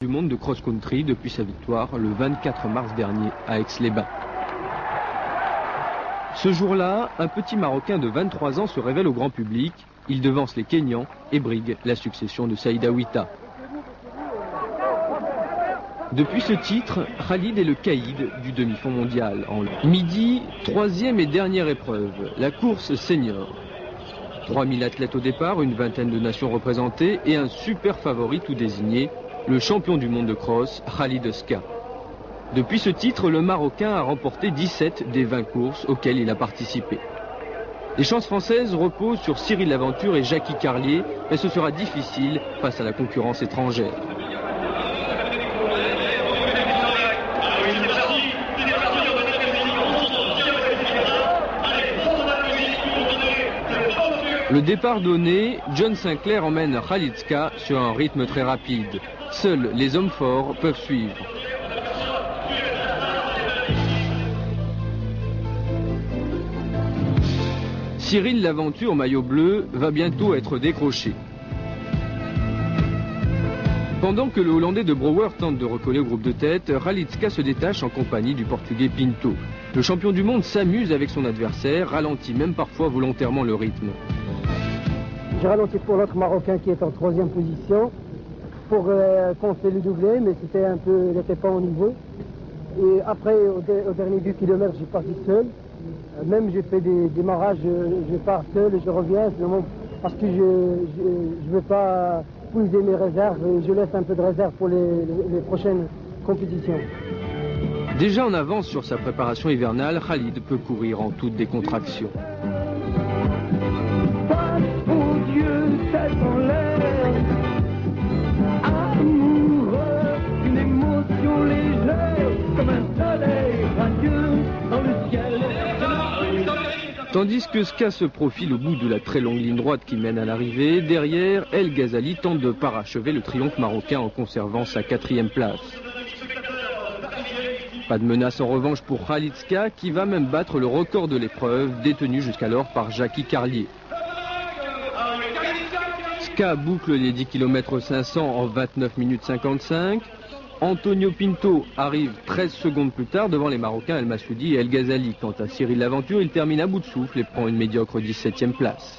Du monde de cross-country depuis sa victoire le 24 mars dernier à Aix-les-Bains. Ce jour-là, un petit Marocain de 23 ans se révèle au grand public. Il devance les Kenyans et brigue la succession de Saïd Aouita. Depuis ce titre, Khalid est le caïd du demi-fond mondial. En midi, troisième et dernière épreuve, la course senior. 3000 athlètes au départ, une vingtaine de nations représentées et un super favori tout désigné, le champion du monde de cross, Khalid Ska. Depuis ce titre, le Marocain a remporté 17 des 20 courses auxquelles il a participé. Les chances françaises reposent sur Cyril Laventure et Jackie Carlier, mais ce sera difficile face à la concurrence étrangère. Le départ donné, John Sinclair emmène Khalid Ska sur un rythme très rapide. Seuls les hommes forts peuvent suivre. Cyril Laventure, maillot bleu, va bientôt être décroché. Pendant que le Hollandais de Brouwer tente de recoller au groupe de tête, Khalid Ska se détache en compagnie du Portugais Pinto. Le champion du monde s'amuse avec son adversaire, ralentit même parfois volontairement le rythme. J'ai ralenti pour l'autre Marocain qui est en troisième position pour compter le doublé, mais il n'était pas au niveau. Et après, au dernier 2 km, j'ai parti seul. Même j'ai fait des démarrages, je pars seul et je reviens, parce que je ne veux pas puiser mes réserves et je laisse un peu de réserve pour les prochaines compétitions. Déjà en avance sur sa préparation hivernale, Khalid peut courir en toute décontraction. Tandis que Ska se profile au bout de la très longue ligne droite qui mène à l'arrivée, derrière, El Ghazali tente de parachever le triomphe marocain en conservant sa 4e place. Pas de menace en revanche pour Khalid Ska qui va même battre le record de l'épreuve détenu jusqu'alors par Jackie Carlier. Ska boucle les 10 km 500 en 29 minutes 55. Antonio Pinto arrive 13 secondes plus tard devant les Marocains El Massoudi et El Ghazali. Quant à Cyril Laventure, il termine à bout de souffle et prend une médiocre 17e place.